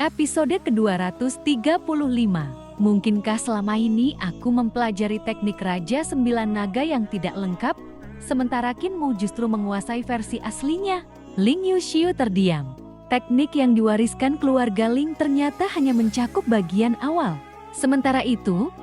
Episode ke-235. Mungkinkah selama ini aku mempelajari teknik Raja Sembilan Naga yang tidak lengkap, sementara Kinmu justru menguasai versi aslinya? Ling Yuxiu terdiam. Teknik yang diwariskan keluarga Ling ternyata hanya mencakup bagian awal. Sementara itu,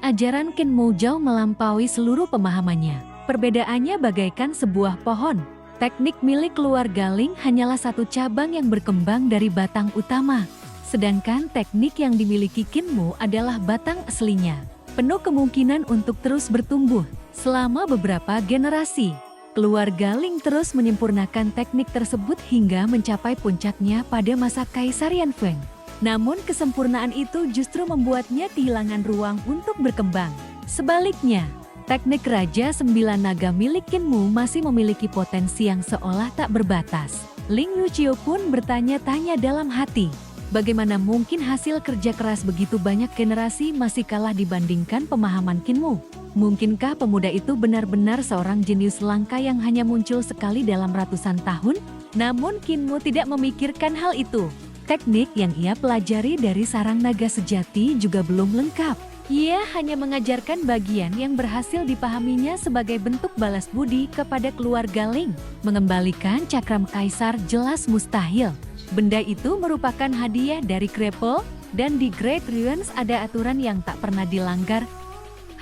ajaran Kinmu jauh melampaui seluruh pemahamannya. Perbedaannya bagaikan sebuah pohon. Teknik milik keluarga Ling hanyalah satu cabang yang berkembang dari batang utama. Sedangkan teknik yang dimiliki Kinmu adalah batang aslinya. Penuh kemungkinan untuk terus bertumbuh. Selama beberapa generasi, keluarga Ling terus menyempurnakan teknik tersebut hingga mencapai puncaknya pada masa Kaisar Yanfeng. Namun kesempurnaan itu justru membuatnya kehilangan ruang untuk berkembang. Sebaliknya, teknik Raja Sembilan Naga milik Kinmu masih memiliki potensi yang seolah tak berbatas. Ling Yuxiu pun bertanya-tanya dalam hati, bagaimana mungkin hasil kerja keras begitu banyak generasi masih kalah dibandingkan pemahaman Kinmu? Mungkinkah pemuda itu benar-benar seorang jenius langka yang hanya muncul sekali dalam ratusan tahun? Namun Kinmu tidak memikirkan hal itu. Teknik yang ia pelajari dari sarang naga sejati juga belum lengkap. Ia hanya mengajarkan bagian yang berhasil dipahaminya sebagai bentuk balas budi kepada keluarga Ling. Mengembalikan cakram kaisar jelas mustahil. Benda itu merupakan hadiah dari Krepel, dan di Great Ruins ada aturan yang tak pernah dilanggar.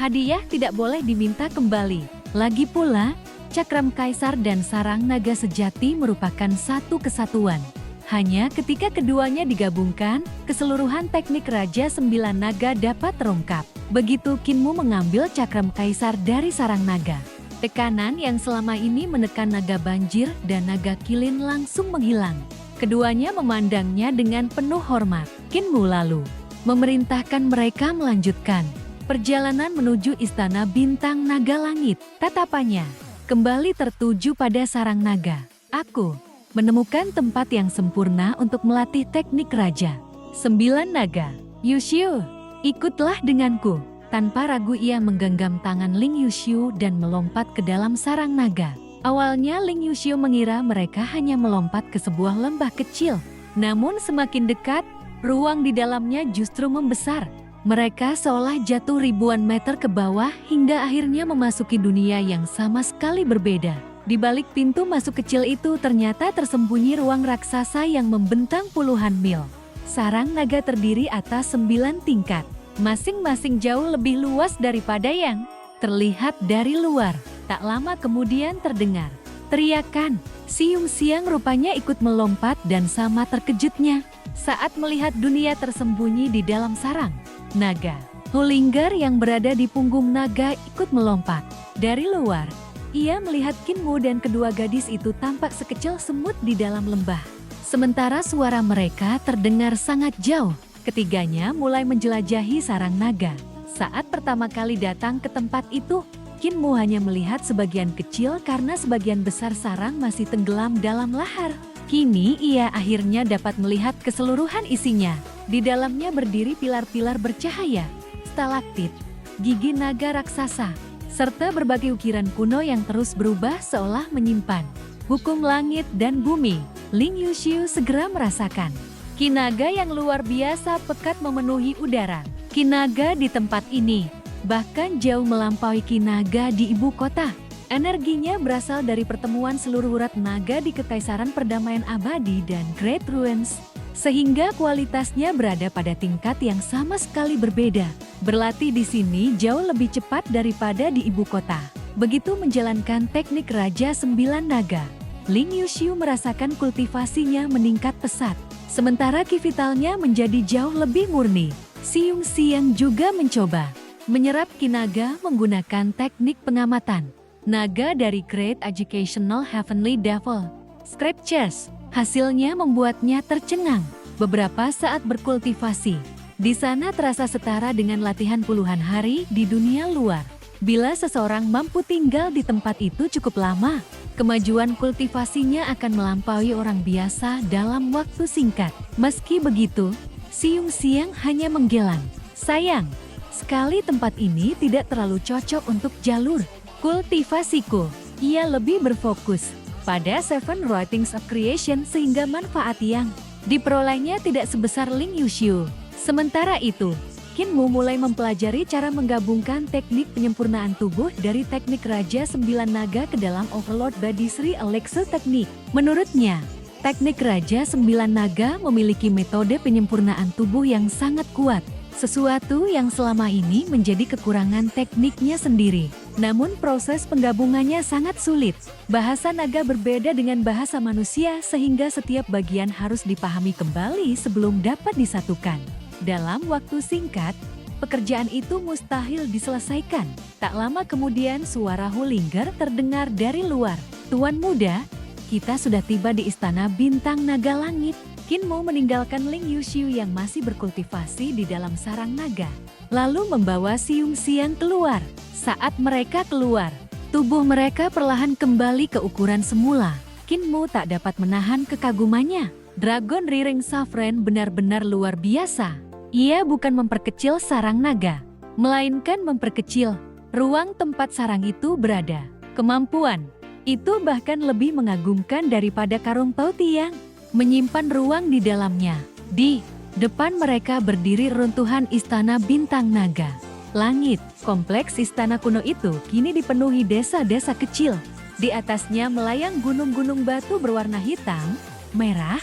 Hadiah tidak boleh diminta kembali. Lagi pula, cakram kaisar dan sarang naga sejati merupakan satu kesatuan. Hanya ketika keduanya digabungkan, keseluruhan teknik Raja Sembilan Naga dapat terungkap. Begitu Kinmu mengambil cakram kaisar dari sarang naga, tekanan yang selama ini menekan naga banjir dan naga kilin langsung menghilang. Keduanya memandangnya dengan penuh hormat. Kinmu lalu memerintahkan mereka melanjutkan perjalanan menuju Istana Bintang Naga Langit. Tatapannya kembali tertuju pada sarang naga. Aku menemukan tempat yang sempurna untuk melatih teknik Raja Sembilan Naga. Yuxiu, ikutlah denganku. Tanpa ragu ia menggenggam tangan Ling Yuxiu dan melompat ke dalam sarang naga. Awalnya Ling Yuxiu mengira mereka hanya melompat ke sebuah lembah kecil. Namun semakin dekat, ruang di dalamnya justru membesar. Mereka seolah jatuh ribuan meter ke bawah hingga akhirnya memasuki dunia yang sama sekali berbeda. Di balik pintu masuk kecil itu ternyata tersembunyi ruang raksasa yang membentang puluhan mil. Sarang naga terdiri atas 9 tingkat. Masing-masing jauh lebih luas daripada yang terlihat dari luar. Tak lama kemudian terdengar teriakan. Siung Siang rupanya ikut melompat dan sama terkejutnya saat melihat dunia tersembunyi di dalam sarang naga. Hulinggar yang berada di punggung naga ikut melompat. Dari luar, ia melihat Kinmu dan kedua gadis itu tampak sekecil semut di dalam lembah. Sementara suara mereka terdengar sangat jauh. Ketiganya mulai menjelajahi sarang naga. Saat pertama kali datang ke tempat itu, Kinmu hanya melihat sebagian kecil karena sebagian besar sarang masih tenggelam dalam lahar. Kini ia akhirnya dapat melihat keseluruhan isinya. Di dalamnya berdiri pilar-pilar bercahaya, stalaktit, gigi naga raksasa, serta berbagai ukiran kuno yang terus berubah seolah menyimpan hukum langit dan bumi. Ling Yuxiu segera merasakan ki naga yang luar biasa pekat memenuhi udara. Ki naga di tempat ini bahkan jauh melampaui ki naga di ibu kota. Energinya berasal dari pertemuan seluruh urat naga di Kekaisaran Perdamaian Abadi dan Great Ruins, sehingga kualitasnya berada pada tingkat yang sama sekali berbeda. Berlatih di sini jauh lebih cepat daripada di ibu kota. Begitu menjalankan teknik Raja Sembilan Naga, Ling Yuxiu merasakan kultivasinya meningkat pesat. Sementara ki vitalnya menjadi jauh lebih murni. Siung Siang juga mencoba menyerap ki naga menggunakan teknik pengamatan naga dari Great Educational Heavenly Devil Scriptures. Hasilnya membuatnya tercengang. Beberapa saat berkultivasi di sana terasa setara dengan latihan puluhan hari di dunia luar. Bila seseorang mampu tinggal di tempat itu cukup lama, kemajuan kultivasinya akan melampaui orang biasa dalam waktu singkat. Meski begitu, Siung Siang hanya menggeleng. Sayang sekali tempat ini tidak terlalu cocok untuk jalur kultivasiku. Ia lebih berfokus pada Seven Writings of Creation sehingga manfaat yang Diperolehnya tidak sebesar Ling Yuxiu. Sementara itu, Qin Mu mulai mempelajari cara menggabungkan teknik penyempurnaan tubuh dari teknik Raja Sembilan Naga ke dalam Overlord Body Sri Elixir Teknik. Menurutnya, teknik Raja Sembilan Naga memiliki metode penyempurnaan tubuh yang sangat kuat, sesuatu yang selama ini menjadi kekurangan tekniknya sendiri. Namun proses penggabungannya sangat sulit. Bahasa naga berbeda dengan bahasa manusia sehingga setiap bagian harus dipahami kembali sebelum dapat disatukan. Dalam waktu singkat, pekerjaan itu mustahil diselesaikan. Tak lama kemudian suara Hulinger terdengar dari luar. "Tuan muda, kita sudah tiba di Istana Bintang Naga Langit." Qin Mu meninggalkan Ling Yuxiu yang masih berkultivasi di dalam sarang naga, lalu membawa Siung Xiang keluar. Saat mereka keluar, tubuh mereka perlahan kembali ke ukuran semula. Qin Mu tak dapat menahan kekagumannya. Dragon Riring Safren benar-benar luar biasa. Ia bukan memperkecil sarang naga, melainkan memperkecil ruang tempat sarang itu berada. Kemampuan itu bahkan lebih mengagumkan daripada karung Pao Tiang, menyimpan ruang di dalamnya. Di depan mereka berdiri runtuhan Istana Bintang Naga Langit. Kompleks istana kuno itu kini dipenuhi desa-desa kecil. Di atasnya melayang gunung-gunung batu berwarna hitam, merah,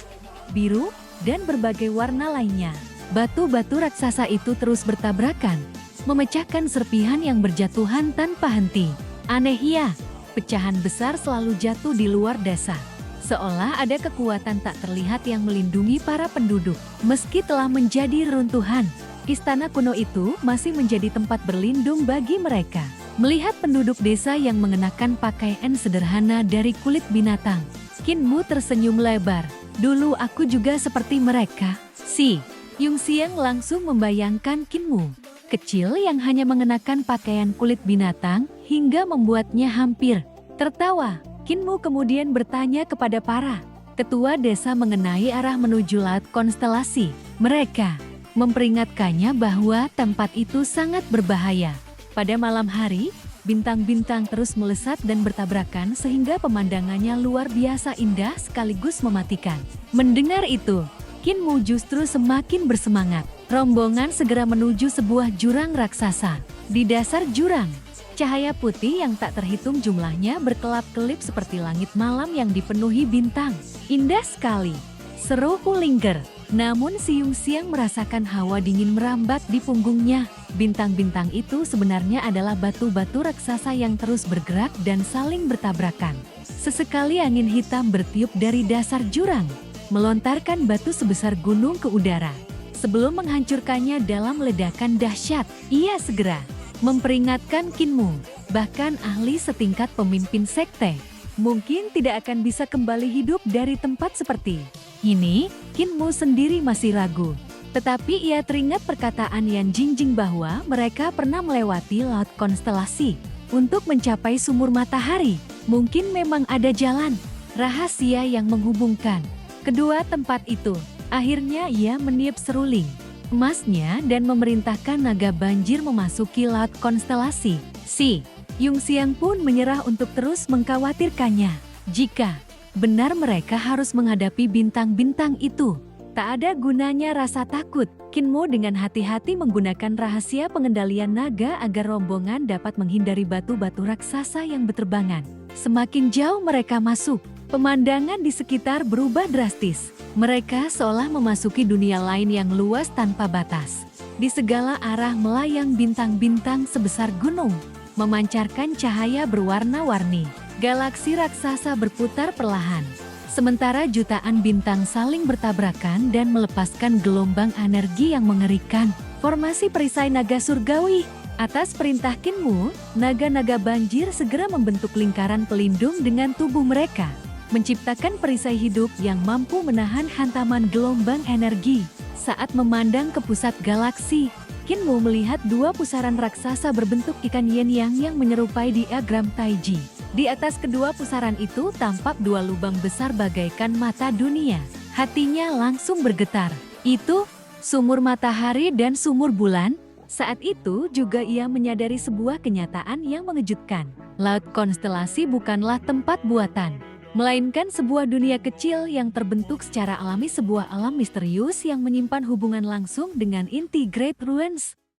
biru, dan berbagai warna lainnya. Batu-batu raksasa itu terus bertabrakan, memecahkan serpihan yang berjatuhan tanpa henti. Aneh ya, pecahan besar selalu jatuh di luar desa. Seolah ada kekuatan tak terlihat yang melindungi para penduduk. Meski telah menjadi runtuhan, istana kuno itu masih menjadi tempat berlindung bagi mereka. Melihat penduduk desa yang mengenakan pakaian sederhana dari kulit binatang, Qin Mu tersenyum lebar. "Dulu aku juga seperti mereka." Si Yung Xiang langsung membayangkan Qin Mu, kecil yang hanya mengenakan pakaian kulit binatang hingga membuatnya hampir tertawa. Qin Mu kemudian bertanya kepada para ketua desa mengenai arah menuju laut konstelasi. Mereka memperingatkannya bahwa tempat itu sangat berbahaya. Pada malam hari, bintang-bintang terus melesat dan bertabrakan sehingga pemandangannya luar biasa indah sekaligus mematikan. Mendengar itu, Qin Mu justru semakin bersemangat. Rombongan segera menuju sebuah jurang raksasa. Di dasar jurang, cahaya putih yang tak terhitung jumlahnya berkelap-kelip seperti langit malam yang dipenuhi bintang. "Indah sekali," seru Hulinger. Namun Siung Xiang merasakan hawa dingin merambat di punggungnya. Bintang-bintang itu sebenarnya adalah batu-batu raksasa yang terus bergerak dan saling bertabrakan. Sesekali angin hitam bertiup dari dasar jurang, melontarkan batu sebesar gunung ke udara. Sebelum menghancurkannya dalam ledakan dahsyat, ia segera memperingatkan Qin Mu. Bahkan ahli setingkat pemimpin sekte mungkin tidak akan bisa kembali hidup dari tempat seperti ini. Qin Mu sendiri masih ragu. Tetapi ia teringat perkataan Yan Jingjing bahwa mereka pernah melewati laut konstelasi untuk mencapai sumur matahari. Mungkin memang ada jalan rahasia yang menghubungkan kedua tempat itu. Akhirnya ia meniup seruling emasnya dan memerintahkan naga banjir memasuki laut konstelasi. Si Yung Xiang pun menyerah untuk terus mengkhawatirkannya. Jika benar mereka harus menghadapi bintang-bintang itu, tak ada gunanya rasa takut. Qin Mu dengan hati-hati menggunakan rahasia pengendalian naga agar rombongan dapat menghindari batu-batu raksasa yang berterbangan. Semakin jauh mereka masuk, pemandangan di sekitar berubah drastis. Mereka seolah memasuki dunia lain yang luas tanpa batas. Di segala arah melayang bintang-bintang sebesar gunung, memancarkan cahaya berwarna-warni. Galaksi raksasa berputar perlahan, sementara jutaan bintang saling bertabrakan dan melepaskan gelombang energi yang mengerikan. Formasi perisai naga surgawi. Atas perintah Qin Mu, naga-naga banjir segera membentuk lingkaran pelindung dengan tubuh mereka, menciptakan perisai hidup yang mampu menahan hantaman gelombang energi. Saat memandang ke pusat galaksi, Qin Mu melihat dua pusaran raksasa berbentuk ikan yin-yang yang menyerupai diagram Taiji. Di atas kedua pusaran itu tampak dua lubang besar bagaikan mata dunia. Hatinya langsung bergetar. Itu sumur matahari dan sumur bulan. Saat itu juga ia menyadari sebuah kenyataan yang mengejutkan. Laut konstelasi bukanlah tempat buatan melainkan sebuah dunia kecil yang terbentuk secara alami, sebuah alam misterius yang menyimpan hubungan langsung dengan inti Great Ruins.